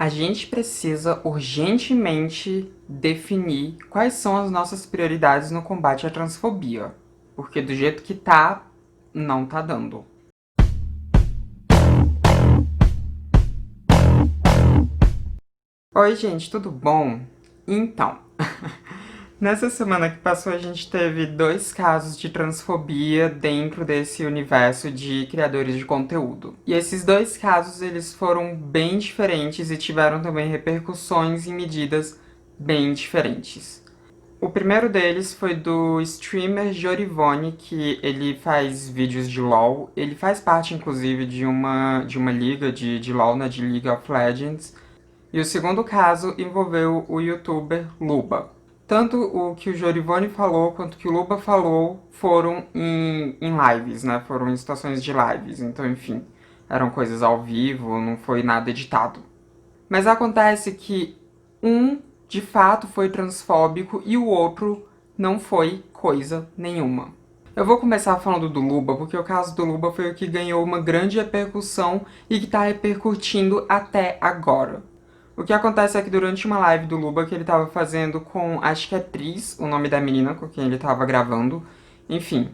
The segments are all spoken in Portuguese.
A gente precisa urgentemente definir quais são as nossas prioridades no combate à transfobia, porque do jeito que tá, não tá dando. Oi, gente, tudo bom? Então, nessa semana que passou, a gente teve 2 casos de transfobia dentro desse universo de criadores de conteúdo. E esses 2 casos, eles foram bem diferentes e tiveram também repercussões em medidas bem diferentes. O primeiro deles foi do streamer Jorivone, que ele faz vídeos de LoL. Ele faz parte, inclusive, de uma liga de LoL, né, de League of Legends. E o segundo caso envolveu o youtuber Luba. Tanto o que o Jorivone falou quanto o que o Luba falou foram em lives, né? Foram em situações de lives. Então, enfim, eram coisas ao vivo, não foi nada editado. Mas acontece que um, de fato, foi transfóbico e o outro não foi coisa nenhuma. Eu vou começar falando do Luba, porque o caso do Luba foi o que ganhou uma grande repercussão e que tá repercutindo até agora. O que acontece é que durante uma live do Luba que ele tava fazendo com, acho que é Tris, o nome da menina com quem ele tava gravando, enfim,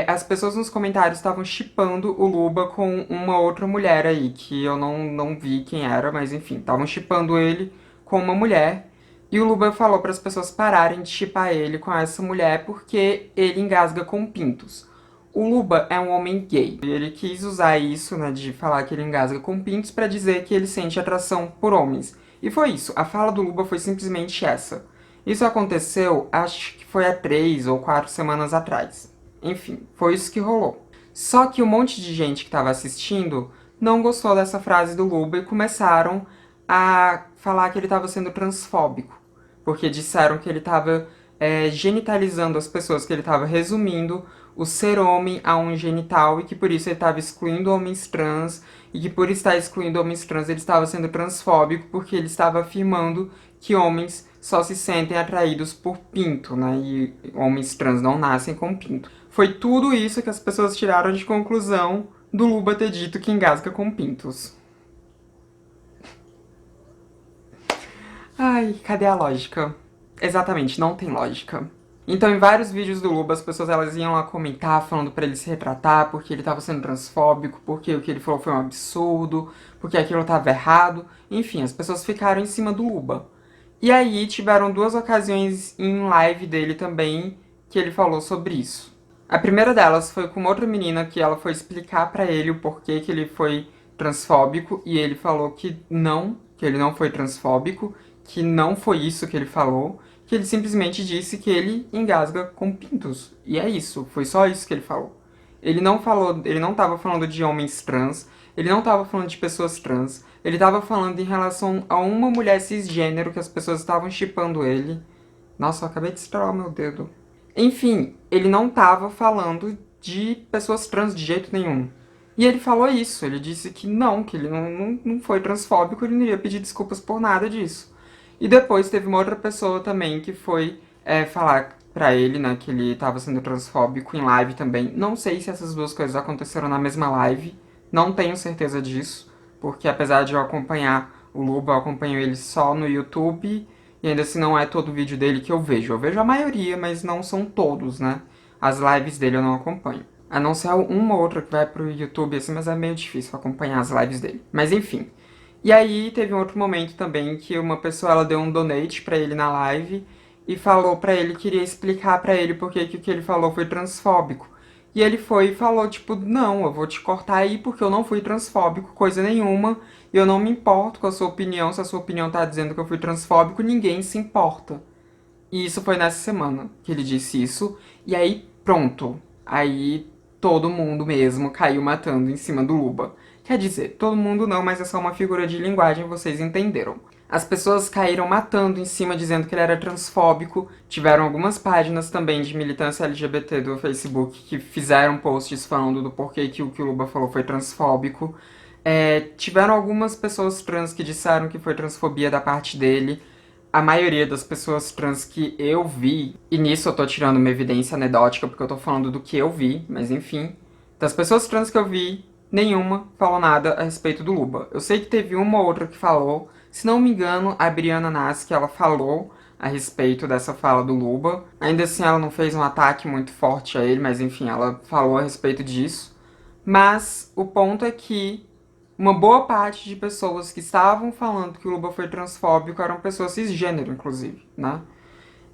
as pessoas nos comentários estavam shippando o Luba com uma outra mulher aí, que eu não vi quem era, mas enfim, estavam shippando ele com uma mulher. E o Luba falou para as pessoas pararem de shippar ele com essa mulher porque ele engasga com pintos. O Luba é um homem gay. E ele quis usar isso, né, de falar que ele engasga com pintos para dizer que ele sente atração por homens. E foi isso. A fala do Luba foi simplesmente essa. Isso aconteceu, acho que foi há 3 ou 4 semanas atrás. Enfim, foi isso que rolou. Só que um monte de gente que estava assistindo não gostou dessa frase do Luba e começaram a falar que ele estava sendo transfóbico. Porque disseram que ele estava genitalizando as pessoas, que ele estava resumindo o ser homem a um genital e que por isso ele estava excluindo homens trans e que por estar excluindo homens trans ele estava sendo transfóbico porque ele estava afirmando que homens só se sentem atraídos por pinto, né? E homens trans não nascem com pinto. Foi tudo isso que as pessoas tiraram de conclusão do Luba ter dito que engasga com pintos. Ai, cadê a lógica? Exatamente, não tem lógica. Então, em vários vídeos do Luba, as pessoas elas iam lá comentar, falando pra ele se retratar, porque ele tava sendo transfóbico, porque o que ele falou foi um absurdo, porque aquilo tava errado. Enfim, as pessoas ficaram em cima do Luba. E aí, tiveram 2 ocasiões em live dele também, que ele falou sobre isso. A primeira delas foi com outra menina, que ela foi explicar pra ele o porquê que ele foi transfóbico, e ele falou que ele não foi transfóbico, que não foi isso que ele falou, que ele simplesmente disse que ele engasga com pintos. E é isso, foi só isso que ele falou. Ele não tava falando de homens trans, ele não tava falando de pessoas trans, ele tava falando em relação a uma mulher cisgênero que as pessoas estavam shippando ele. Nossa, eu acabei de estourar o meu dedo. Enfim, ele não tava falando de pessoas trans de jeito nenhum. E ele falou isso, ele disse que ele não foi transfóbico, ele não ia pedir desculpas por nada disso. E depois teve uma outra pessoa também que foi falar pra ele, né, que ele tava sendo transfóbico em live também. Não sei se essas 2 coisas aconteceram na mesma live, não tenho certeza disso, porque apesar de eu acompanhar o Luba, eu acompanho ele só no YouTube, e ainda assim não é todo o vídeo dele que eu vejo. Eu vejo a maioria, mas não são todos, né? As lives dele eu não acompanho. A não ser uma ou outra que vai pro YouTube, assim, mas é meio difícil acompanhar as lives dele. Mas enfim. E aí teve um outro momento também que uma pessoa ela deu um donate pra ele na live e falou pra ele, queria explicar pra ele porque que o que ele falou foi transfóbico. E ele foi e falou, tipo, não, eu vou te cortar aí porque eu não fui transfóbico, coisa nenhuma, e eu não me importo com a sua opinião, se a sua opinião tá dizendo que eu fui transfóbico, ninguém se importa. E isso foi nessa semana que ele disse isso, e aí pronto. Aí todo mundo mesmo caiu matando em cima do Luba. Quer dizer, todo mundo não, mas é só uma figura de linguagem, vocês entenderam. As pessoas caíram matando em cima, dizendo que ele era transfóbico. Tiveram algumas páginas também de militância LGBT do Facebook que fizeram posts falando do porquê que o Luba falou foi transfóbico. Tiveram algumas pessoas trans que disseram que foi transfobia da parte dele. A maioria das pessoas trans que eu vi, e nisso eu tô tirando uma evidência anedótica porque eu tô falando do que eu vi, mas enfim. Das pessoas trans que eu vi, nenhuma falou nada a respeito do Luba. Eu sei que teve uma ou outra que falou, se não me engano, a Briana Nassi, que ela falou a respeito dessa fala do Luba. Ainda assim, ela não fez um ataque muito forte a ele, mas enfim, ela falou a respeito disso. Mas o ponto é que uma boa parte de pessoas que estavam falando que o Luba foi transfóbico eram pessoas cisgênero, inclusive, né?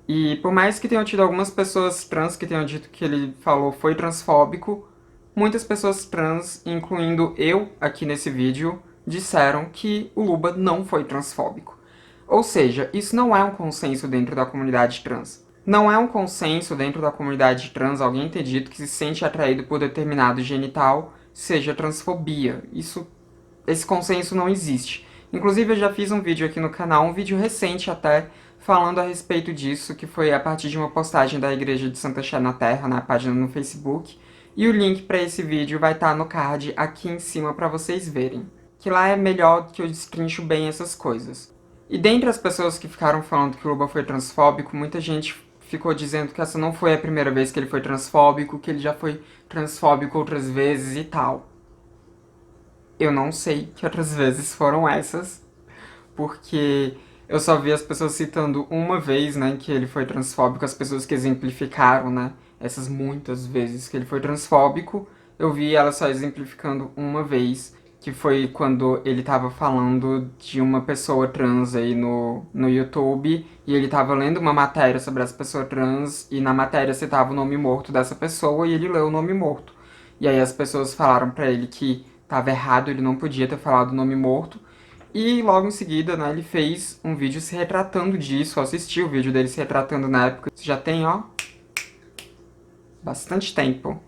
E por mais que tenham tido algumas pessoas trans que tenham dito que ele falou foi transfóbico, muitas pessoas trans, incluindo eu aqui nesse vídeo, disseram que o Luba não foi transfóbico. Ou seja, isso não é um consenso dentro da comunidade trans. Não é um consenso dentro da comunidade trans alguém ter dito que se sente atraído por determinado genital seja transfobia. Esse consenso não existe. Inclusive, eu já fiz um vídeo aqui no canal, um vídeo recente até, falando a respeito disso, que foi a partir de uma postagem da Igreja de Santa Sé na Terra, na página no Facebook. E o link para esse vídeo vai estar no card aqui em cima para vocês verem. Que lá é melhor que eu destrincho bem essas coisas. E dentre as pessoas que ficaram falando que o Luba foi transfóbico, muita gente ficou dizendo que essa não foi a primeira vez que ele foi transfóbico, que ele já foi transfóbico outras vezes e tal. Eu não sei que outras vezes foram essas, porque eu só vi as pessoas citando uma vez, né, que ele foi transfóbico, as pessoas que exemplificaram, né, essas muitas vezes que ele foi transfóbico, eu vi ela só exemplificando uma vez, que foi quando ele tava falando de uma pessoa trans aí no YouTube, e ele tava lendo uma matéria sobre essa pessoa trans, e na matéria citava o nome morto dessa pessoa, e ele leu o nome morto. E aí as pessoas falaram pra ele que tava errado, ele não podia ter falado o nome morto. E logo em seguida, né, ele fez um vídeo se retratando disso. Eu assisti o vídeo dele se retratando na época. Já tem, ó, bastante tempo.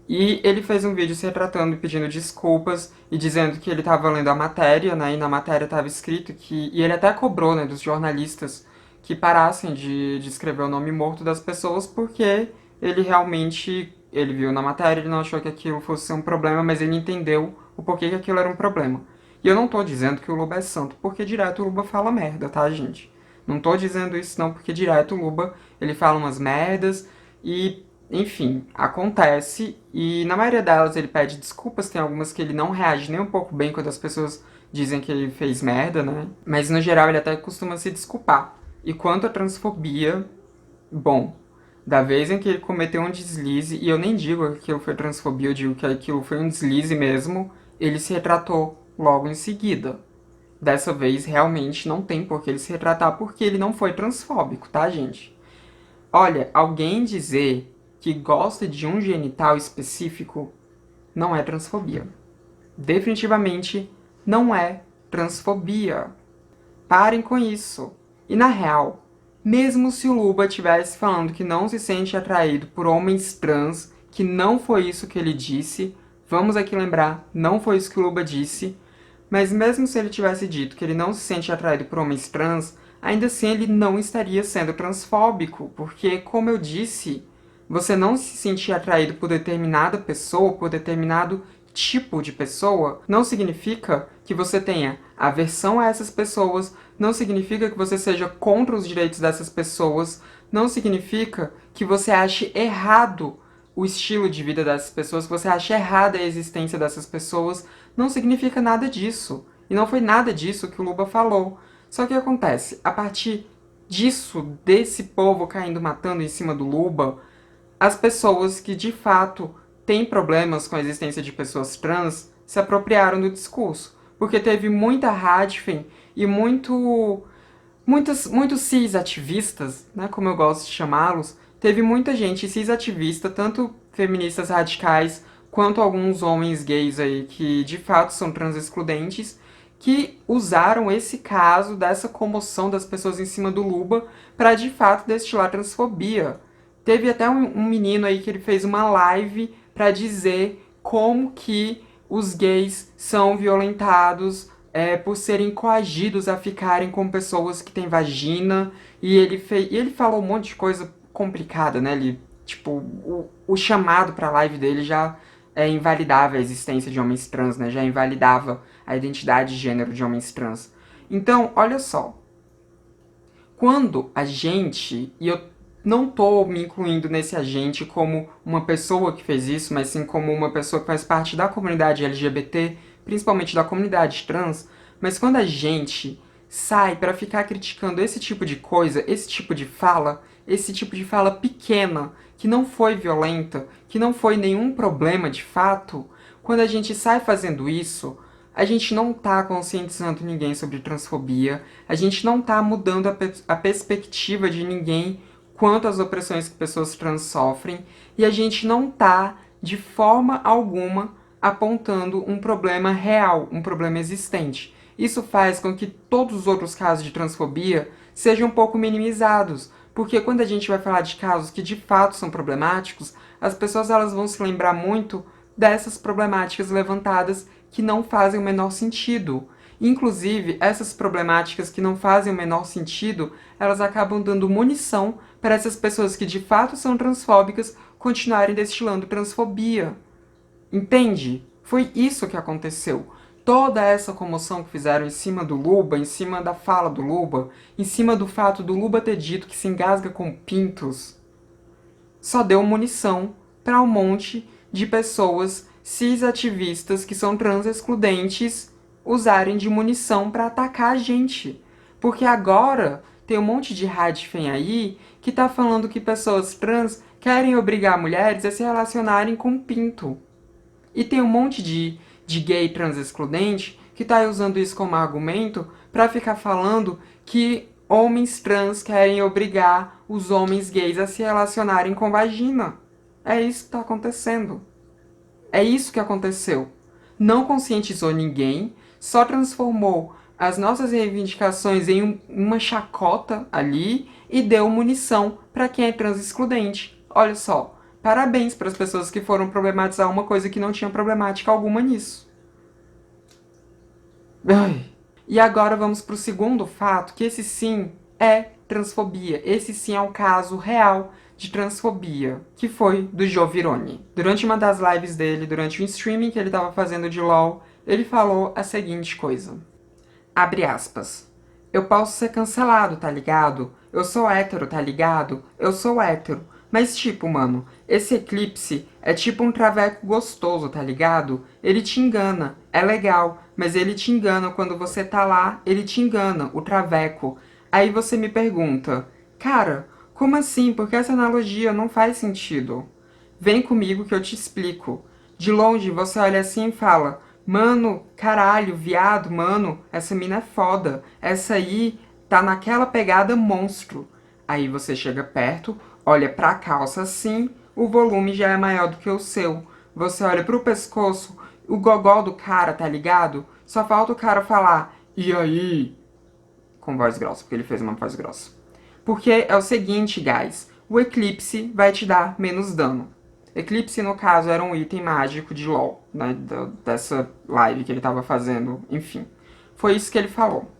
E ele fez um vídeo se retratando e pedindo desculpas e dizendo que ele tava lendo a matéria, né, e na matéria tava escrito que... E ele até cobrou, né, dos jornalistas que parassem de escrever o nome morto das pessoas porque ele realmente... Ele viu na matéria, ele não achou que aquilo fosse um problema, mas ele entendeu o porquê que aquilo era um problema. E eu não tô dizendo que o Luba é santo, porque direto o Luba fala merda, tá, gente? Não tô dizendo isso não, porque direto o Luba, ele fala umas merdas e, enfim, acontece. E na maioria delas ele pede desculpas, tem algumas que ele não reage nem um pouco bem quando as pessoas dizem que ele fez merda, né? Mas no geral ele até costuma se desculpar. E quanto à transfobia, bom, da vez em que ele cometeu um deslize, e eu nem digo que aquilo foi transfobia, eu digo que aquilo foi um deslize mesmo, ele se retratou logo em seguida. Dessa vez, realmente, não tem por que ele se retratar, porque ele não foi transfóbico, tá, gente? Olha, alguém dizer que gosta de um genital específico não é transfobia. Definitivamente não é transfobia. Parem com isso. E na real, mesmo se o Luba estivesse falando que não se sente atraído por homens trans, que não foi isso que ele disse, vamos aqui lembrar, não foi isso que o Luba disse, mas mesmo se ele tivesse dito que ele não se sente atraído por homens trans, ainda assim ele não estaria sendo transfóbico, porque, como eu disse, você não se sentir atraído por determinada pessoa, por determinado tipo de pessoa, não significa que você tenha aversão a essas pessoas, não significa que você seja contra os direitos dessas pessoas, não significa que você ache errado o estilo de vida dessas pessoas, que você ache errada a existência dessas pessoas, não significa nada disso. E não foi nada disso que o Luba falou. Só que acontece, a partir disso, desse povo caindo matando em cima do Luba, as pessoas que de fato têm problemas com a existência de pessoas trans se apropriaram do discurso. Porque teve muita Hadfen e muitos cis-ativistas, né, como eu gosto de chamá-los, teve muita gente cis-ativista, tanto feministas radicais, quanto alguns homens gays aí que de fato são trans-excludentes, que usaram esse caso dessa comoção das pessoas em cima do Luba para de fato destilar transfobia. Teve até um menino aí que ele fez uma live para dizer como que os gays são violentados por serem coagidos a ficarem com pessoas que têm vagina, e ele falou um monte de coisa complicada, né? Ele, tipo, o chamado pra live dele já invalidava a existência de homens trans, né? Já invalidava a identidade de gênero de homens trans. Então, olha só. Quando a gente, e eu Não tô me incluindo nesse agente como uma pessoa que fez isso, mas sim como uma pessoa que faz parte da comunidade LGBT, principalmente da comunidade trans. Mas quando a gente sai pra ficar criticando esse tipo de coisa, esse tipo de fala pequena, que não foi violenta, que não foi nenhum problema de fato, quando a gente sai fazendo isso, a gente não tá conscientizando ninguém sobre transfobia, a gente não tá mudando a perspectiva de ninguém quanto às opressões que pessoas trans sofrem, e a gente não tá, de forma alguma, apontando um problema real, um problema existente. Isso faz com que todos os outros casos de transfobia sejam um pouco minimizados, porque quando a gente vai falar de casos que de fato são problemáticos, as pessoas elas vão se lembrar muito dessas problemáticas levantadas que não fazem o menor sentido. Inclusive, essas problemáticas que não fazem o menor sentido, elas acabam dando munição para essas pessoas que de fato são transfóbicas continuarem destilando transfobia. Entende? Foi isso que aconteceu. Toda essa comoção que fizeram em cima do Luba, em cima da fala do Luba, em cima do fato do Luba ter dito que se engasga com pintos, só deu munição para um monte de pessoas cis-ativistas que são trans excludentes usarem de munição para atacar a gente. Porque agora tem um monte de radfem aí que tá falando que pessoas trans querem obrigar mulheres a se relacionarem com pinto. E tem um monte de gay trans excludente que tá usando isso como argumento para ficar falando que homens trans querem obrigar os homens gays a se relacionarem com vagina. É isso que tá acontecendo. É isso que aconteceu. Não conscientizou ninguém, só transformou as nossas reivindicações em uma chacota ali e deu munição para quem é trans excludente. Olha só, parabéns para as pessoas que foram problematizar uma coisa que não tinha problemática alguma nisso. Ai. E agora vamos pro segundo fato, que esse sim é transfobia. Esse sim é um caso real de transfobia, que foi do Joe Virone. Durante uma das lives dele, durante um streaming que ele estava fazendo de LOL, ele falou a seguinte coisa. Abre aspas. Eu posso ser cancelado, tá ligado? Eu sou hétero, tá ligado? Eu sou hétero. Mas tipo, mano, esse eclipse é tipo um traveco gostoso, tá ligado? Ele te engana, é legal, mas ele te engana quando você tá lá, ele te engana, o traveco. Aí você me pergunta, cara, como assim? Porque essa analogia não faz sentido. Vem comigo que eu te explico. De longe você olha assim e fala, mano, caralho, viado, mano, essa mina é foda. Essa aí tá naquela pegada monstro. Aí você chega perto, olha pra calça assim, o volume já é maior do que o seu. Você olha pro pescoço, o gogó do cara, tá ligado? Só falta o cara falar, e aí? Com voz grossa, porque ele fez uma voz grossa. Porque é o seguinte, guys, o eclipse vai te dar menos dano. Eclipse, no caso, era um item mágico de LoL, né, dessa live que ele tava fazendo, enfim. Foi isso que ele falou.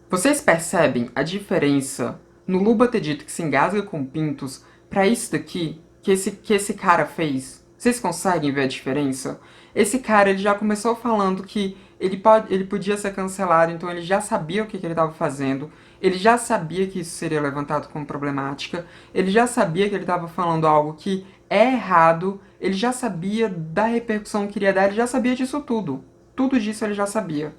Vocês percebem a diferença no Luba ter dito que se engasga com pintos pra isso daqui que esse cara fez? Vocês conseguem ver a diferença? Esse cara, ele já começou falando que ele podia ser cancelado, então ele já sabia o que ele estava fazendo, ele já sabia que isso seria levantado como problemática, ele já sabia que ele estava falando algo que é errado, ele já sabia da repercussão que iria dar, ele já sabia disso tudo. Tudo disso ele já sabia.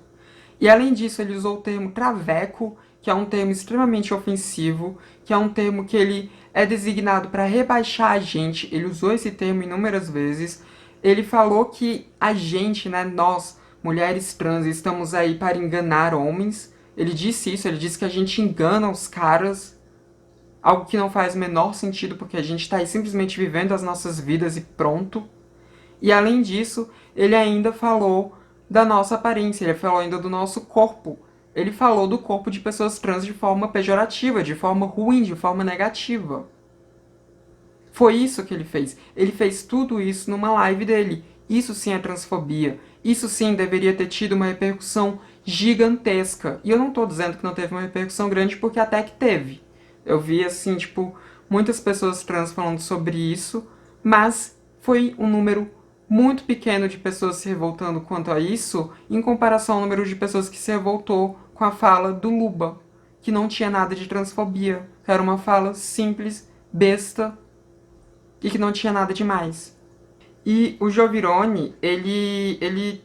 E além disso, ele usou o termo traveco, que é um termo extremamente ofensivo, que é um termo que ele é designado para rebaixar a gente. Ele usou esse termo inúmeras vezes. Ele falou que a gente, né, nós, mulheres trans, estamos aí para enganar homens. Ele disse isso, ele disse que a gente engana os caras. Algo que não faz o menor sentido, porque a gente está aí simplesmente vivendo as nossas vidas e pronto. E além disso, ele ainda falou da nossa aparência, ele falou ainda do nosso corpo. Ele falou do corpo de pessoas trans de forma pejorativa, de forma ruim, de forma negativa. Foi isso que ele fez. Ele fez tudo isso numa live dele. Isso sim é transfobia. Isso sim deveria ter tido uma repercussão gigantesca. E eu não tô dizendo que não teve uma repercussão grande, porque até que teve. Eu vi, assim, tipo, muitas pessoas trans falando sobre isso, mas foi um número muito pequeno de pessoas se revoltando quanto a isso, em comparação ao número de pessoas que se revoltou com a fala do Luba, que não tinha nada de transfobia, era uma fala simples besta e que não tinha nada demais. E o Jovirone, ele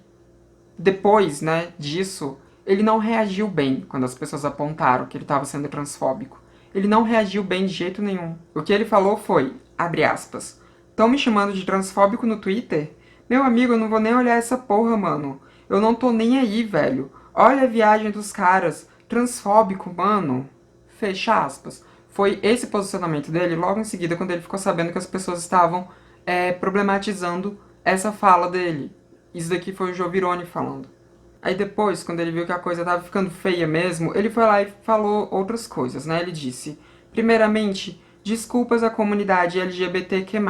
depois, né, disso, ele não reagiu bem quando as pessoas apontaram que ele estava sendo transfóbico. Ele não reagiu bem de jeito nenhum. O que ele falou foi, abre aspas, "Tão me chamando de transfóbico no Twitter? Meu amigo, eu não vou nem olhar essa porra, mano. Eu não tô nem aí, velho. Olha a viagem dos caras. Transfóbico, mano." Fecha aspas. Foi esse posicionamento dele logo em seguida quando ele ficou sabendo que as pessoas estavam problematizando essa fala dele. Isso daqui foi o Jovirone falando. Aí depois, quando ele viu que a coisa tava ficando feia mesmo, ele foi lá e falou outras coisas, né? Ele disse, primeiramente, desculpas à comunidade LGBTQ+.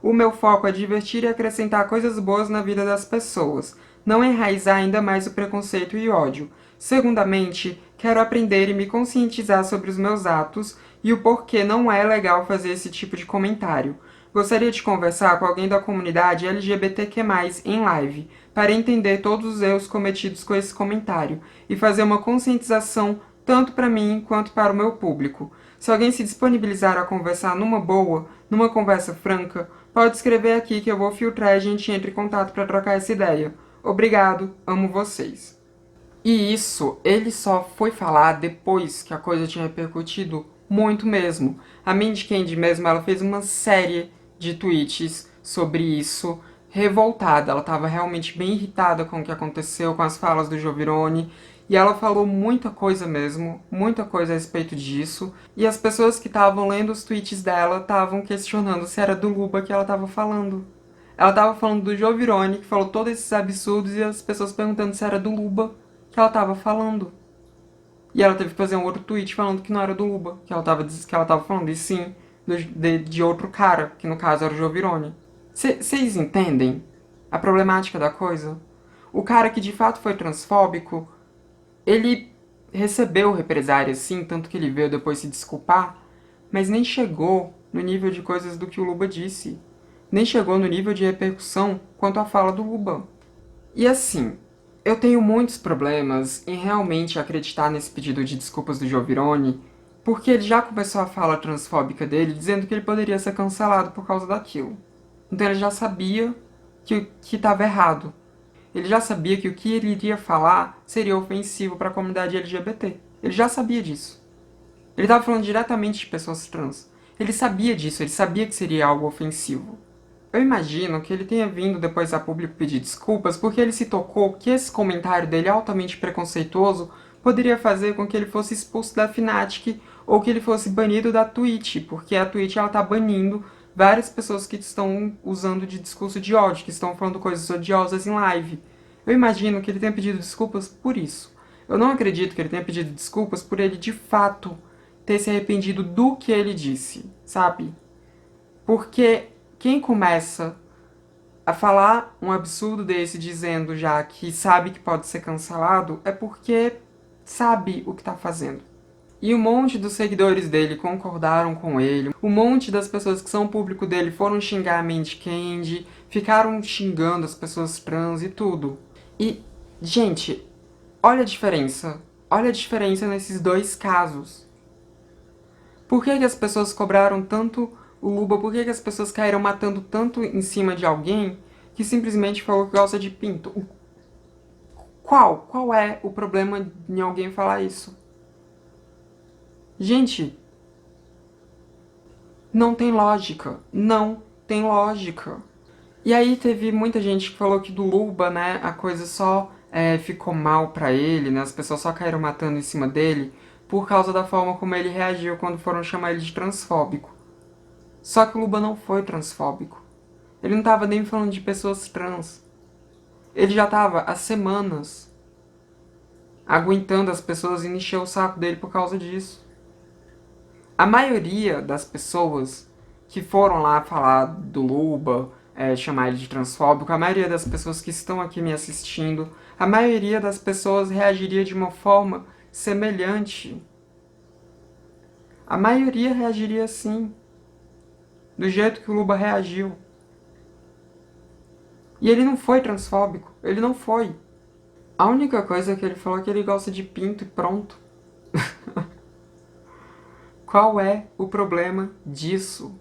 O meu foco é divertir e acrescentar coisas boas na vida das pessoas, não enraizar ainda mais o preconceito e ódio. Segundamente, quero aprender e me conscientizar sobre os meus atos e o porquê não é legal fazer esse tipo de comentário. Gostaria de conversar com alguém da comunidade LGBTQ+, em live, para entender todos os erros cometidos com esse comentário e fazer uma conscientização tanto para mim quanto para o meu público. Se alguém se disponibilizar a conversar numa boa, numa conversa franca, pode escrever aqui que eu vou filtrar e a gente entra em contato para trocar essa ideia. Obrigado, amo vocês. E isso ele só foi falar depois que a coisa tinha repercutido muito mesmo. A Mindy Candy mesmo, ela fez uma série de tweets sobre isso, revoltada. Ela estava realmente bem irritada com o que aconteceu, com as falas do Jovirone. E ela falou muita coisa mesmo, muita coisa a respeito disso. E as pessoas que estavam lendo os tweets dela estavam questionando se era do Luba que ela estava falando. Ela estava falando do Jovirone, que falou todos esses absurdos, e as pessoas perguntando se era do Luba que ela estava falando. E ela teve que fazer um outro tweet falando que não era do Luba, que ela estava falando, e sim de outro cara, que no caso era o Jovirone. Vocês entendem a problemática da coisa? O cara que de fato foi transfóbico, ele recebeu represárias sim, tanto que ele veio depois se desculpar, mas nem chegou no nível de coisas do que o Luba disse. Nem chegou no nível de repercussão quanto à fala do Luba. E assim, eu tenho muitos problemas em realmente acreditar nesse pedido de desculpas do Jovirone, porque ele já começou a fala transfóbica dele dizendo que ele poderia ser cancelado por causa daquilo. Então ele já sabia que estava errado. Ele já sabia que o que ele iria falar seria ofensivo para a comunidade LGBT. Ele já sabia disso. Ele estava falando diretamente de pessoas trans. Ele sabia disso, ele sabia que seria algo ofensivo. Eu imagino que ele tenha vindo depois a público pedir desculpas porque ele se tocou que esse comentário dele altamente preconceituoso poderia fazer com que ele fosse expulso da Fnatic ou que ele fosse banido da Twitch, porque a Twitch ela tá banindo várias pessoas que estão usando de discurso de ódio, que estão falando coisas odiosas em live. Eu imagino que ele tenha pedido desculpas por isso. Eu não acredito que ele tenha pedido desculpas por ele de fato ter se arrependido do que ele disse, sabe? Porque quem começa a falar um absurdo desse dizendo já que sabe que pode ser cancelado é porque sabe o que tá fazendo. E um monte dos seguidores dele concordaram com ele, um monte das pessoas que são público dele foram xingar a Mindy Candy, ficaram xingando as pessoas trans e tudo. E, gente, olha a diferença. Olha a diferença nesses dois casos. Por que as pessoas cobraram tanto o Luba? Por que as pessoas caíram matando tanto em cima de alguém que simplesmente falou que gosta de pinto? Qual é o problema em alguém falar isso? Gente, não tem lógica. Não tem lógica. E aí teve muita gente que falou que do Luba, né, a coisa só ficou mal pra ele, né, as pessoas só caíram matando em cima dele por causa da forma como ele reagiu quando foram chamar ele de transfóbico. Só que o Luba não foi transfóbico. Ele não estava nem falando de pessoas trans. Ele já estava há semanas aguentando as pessoas e encheu o saco dele por causa disso. A maioria das pessoas que foram lá falar do Luba, chamar ele de transfóbico, a maioria das pessoas que estão aqui me assistindo, a maioria das pessoas reagiria de uma forma semelhante. A maioria reagiria assim. Do jeito que o Luba reagiu. E ele não foi transfóbico. Ele não foi. A única coisa que ele falou é que ele gosta de pinto e pronto. Qual é o problema disso?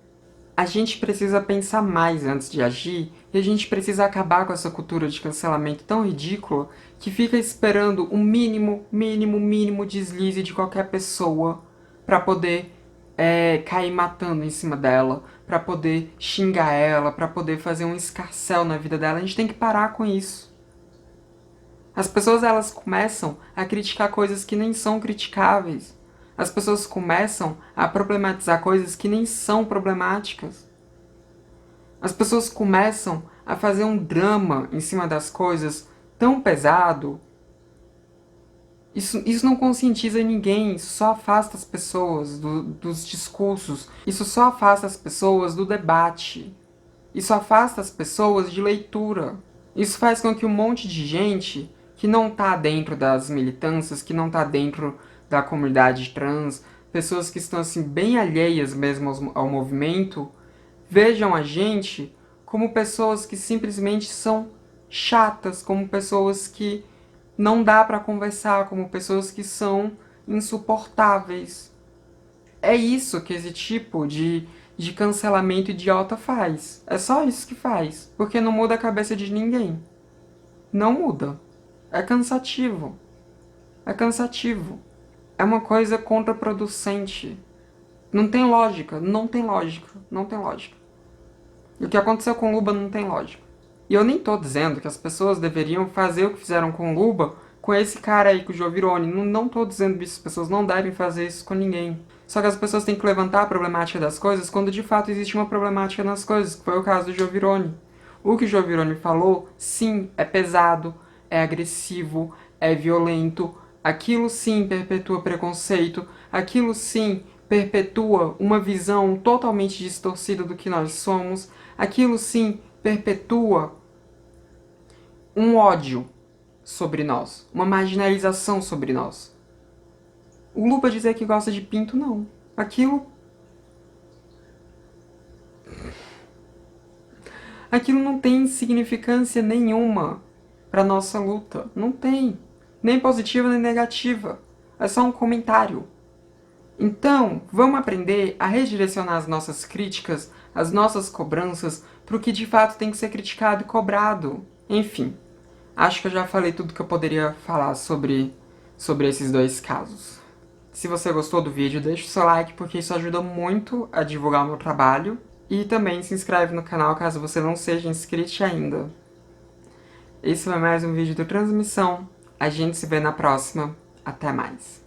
A gente precisa pensar mais antes de agir e a gente precisa acabar com essa cultura de cancelamento tão ridícula que fica esperando o mínimo deslize de qualquer pessoa pra poder cair matando em cima dela, pra poder xingar ela, pra poder fazer um escarcéu na vida dela. A gente tem que parar com isso. As pessoas elas começam a criticar coisas que nem são criticáveis. As pessoas começam a problematizar coisas que nem são problemáticas. As pessoas começam a fazer um drama em cima das coisas tão pesado. Isso não conscientiza ninguém, isso só afasta as pessoas dos discursos. Isso só afasta as pessoas do debate. Isso afasta as pessoas de leitura. Isso faz com que um monte de gente que não tá dentro das militâncias, que não tá dentro da comunidade trans, pessoas que estão assim bem alheias mesmo ao movimento, vejam a gente como pessoas que simplesmente são chatas, como pessoas que não dá pra conversar, como pessoas que são insuportáveis. É isso que esse tipo de cancelamento idiota faz. É só isso que faz, porque não muda a cabeça de ninguém. Não muda. É cansativo. É cansativo. É uma coisa contraproducente. Não tem lógica, não tem lógica, não tem lógica. E o que aconteceu com Luba não tem lógica. E eu nem tô dizendo que as pessoas deveriam fazer o que fizeram com Luba com esse cara aí, com o Giovirone. Não tô dizendo isso, as pessoas não devem fazer isso com ninguém. Só que as pessoas têm que levantar a problemática das coisas quando de fato existe uma problemática nas coisas, que foi o caso do Giovirone. O que o Giovirone falou, sim, é pesado, é agressivo, é violento, aquilo sim perpetua preconceito, aquilo sim perpetua uma visão totalmente distorcida do que nós somos, aquilo sim perpetua um ódio sobre nós, uma marginalização sobre nós. O Luba dizer que gosta de pinto, não. Aquilo não tem significância nenhuma para nossa luta. Não tem. Nem positiva nem negativa. É só um comentário. Então, vamos aprender a redirecionar as nossas críticas, as nossas cobranças, para o que de fato tem que ser criticado e cobrado. Enfim, acho que eu já falei tudo que eu poderia falar sobre esses dois casos. Se você gostou do vídeo, deixa o seu like, porque isso ajuda muito a divulgar o meu trabalho. E também se inscreve no canal caso você não seja inscrito ainda. Esse foi mais um vídeo do Transmissão. A gente se vê na próxima. Até mais.